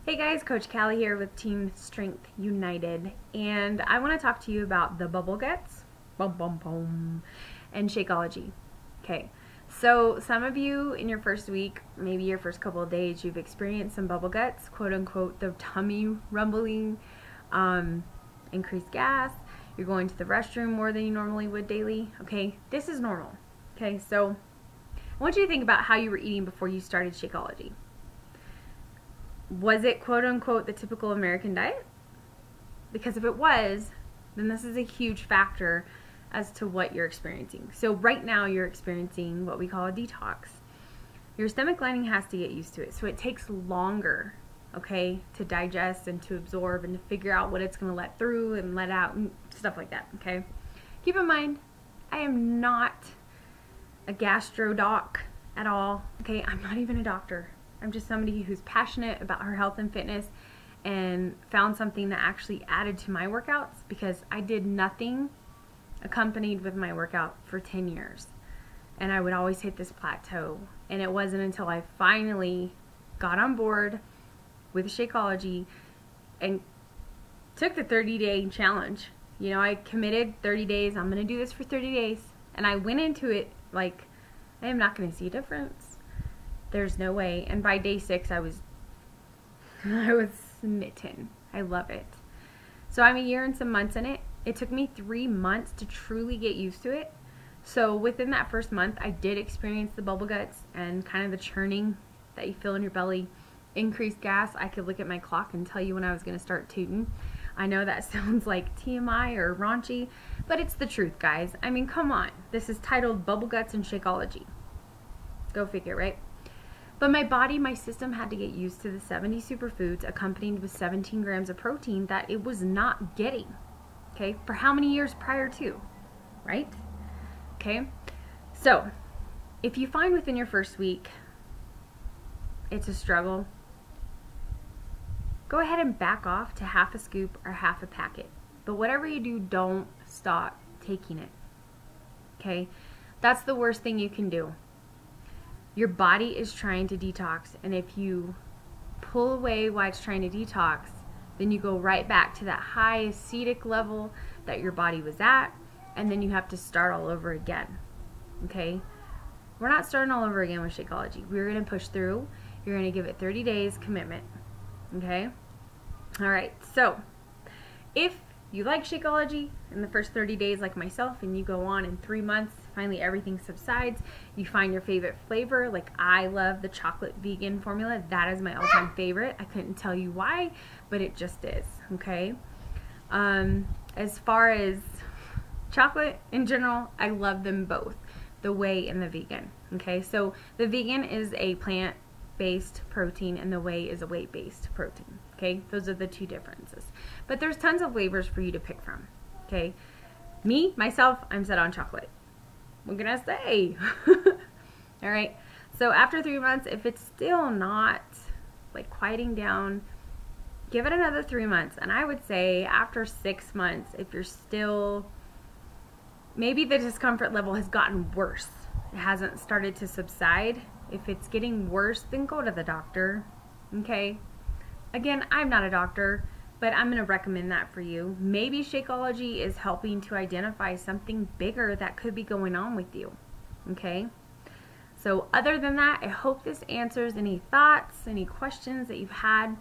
Hey guys, Coach Callie here with Team Strength United, and I want to talk to you about the bubble guts, and Shakeology. Okay, so some of you in your first week, maybe your first couple of days, you've experienced some bubble guts, quote unquote, the tummy rumbling, increased gas, you're going to the restroom more than you normally would daily. Okay, this is normal. Okay, so I want you to think about how you were eating before you started Shakeology. Was it quote unquote the typical American diet? Because if it was, then this is a huge factor as to what you're experiencing. So right now you're experiencing what we call a detox. Your stomach lining has to get used to it. So it takes longer, okay, to digest and to absorb and to figure out what it's going to let through and let out and stuff like that, okay? Keep in mind, I am not a gastro doc at all, okay? I'm not even a doctor. I'm just somebody who's passionate about her health and fitness and found something that actually added to my workouts, because I did nothing accompanied with my workout for 10 years. And I would always hit this plateau. And it wasn't until I finally got on board with Shakeology and took the 30-day challenge. You know, I committed 30 days. I'm going to do this for 30 days. And I went into it like, I am not going to see a difference. There's no way. And by day 6, I was smitten. I love it. So I'm a year and some months in it. It took me 3 months to truly get used to it. So within that first month, I did experience the bubble guts and kind of the churning that you feel in your belly, increased gas. I could look at my clock and tell you when I was going to start tooting. I know that sounds like TMI or raunchy, but it's the truth, guys. I mean, come on. This is titled Bubble Guts and Shakeology. Go figure, right? But my body, my system had to get used to the 70 superfoods accompanied with 17 grams of protein that it was not getting, okay, for how many years prior to, right? Okay, so if you find within your first week it's a struggle, go ahead and back off to half a scoop or half a packet. But whatever you do, don't stop taking it, okay? That's the worst thing you can do. Your body is trying to detox, and if you pull away while it's trying to detox, then you go right back to that high acetic level that your body was at, and then you have to start all over again, okay? We're not starting all over again with Shakeology. We're going to push through. You're going to give it 30 days commitment, okay? All right, so if you like Shakeology in the first 30 days like myself, and you go on in 3 months, finally everything subsides, you find your favorite flavor. Like, I love the chocolate vegan formula. That is my all-time favorite. I couldn't tell you why, but it just is, okay? As far as chocolate in general, I love them both, the whey and the vegan, okay? So the vegan is a plant-based protein and the whey is a whey-based protein, okay? Those are the two differences. But there's tons of flavors for you to pick from, okay? Me, myself, I'm set on chocolate. What can I say? All right, so after 3 months, if it's still not like quieting down, give it another 3 months. And I would say after 6 months, if you're still, maybe the discomfort level has gotten worse, it hasn't started to subside. If it's getting worse, then go to the doctor, okay? Again, I'm not a doctor, but I'm going to recommend that for you. Maybe Shakeology is helping to identify something bigger that could be going on with you, okay? So other than that, I hope this answers any thoughts, any questions that you've had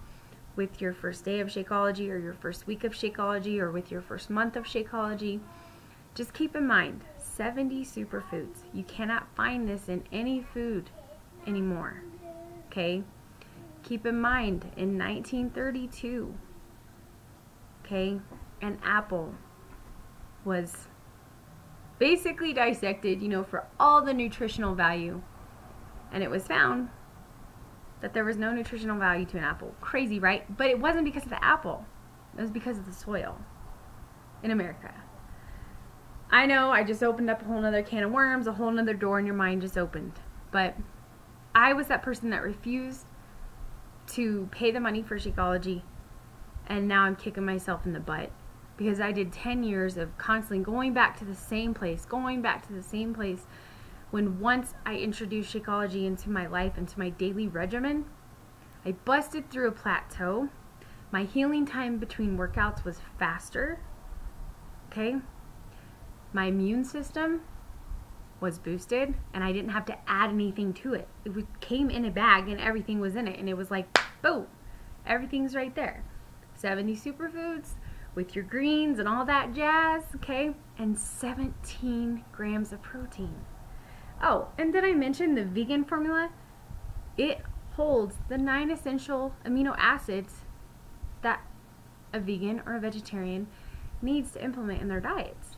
with your first day of Shakeology or your first week of Shakeology or with your first month of Shakeology. Just keep in mind, 70 superfoods. You cannot find this in any food anymore, okay? Keep in mind, in 1932, okay, an apple was basically dissected, you know, for all the nutritional value, and it was found that there was no nutritional value to an apple. Crazy, right? But it wasn't because of the apple. It was because of the soil in America. I know I just opened up a whole nother can of worms, a whole nother door in your mind just opened. But I was that person that refused to pay the money for Shakeology, and now I'm kicking myself in the butt because I did 10 years of constantly going back to the same place, when once I introduced Shakeology into my life, into my daily regimen, I busted through a plateau. My healing time between workouts was faster. Okay? My immune system was boosted, and I didn't have to add anything to it. Came in a bag and everything was in it, and it was like, boom, everything's right there. 70 superfoods with your greens and all that jazz, okay? And 17 grams of protein. Oh, and did I mention the vegan formula? It holds the 9 essential amino acids that a vegan or a vegetarian needs to implement in their diets.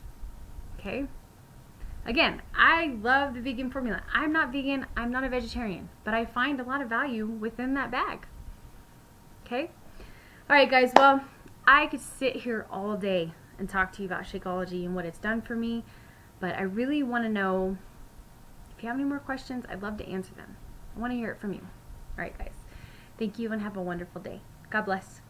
Okay? Again, I love the vegan formula. I'm not vegan, I'm not a vegetarian, but I find a lot of value within that bag. Okay? Alright guys, well, I could sit here all day and talk to you about Shakeology and what it's done for me, but I really want to know, if you have any more questions, I'd love to answer them. I want to hear it from you. Alright guys, thank you and have a wonderful day. God bless.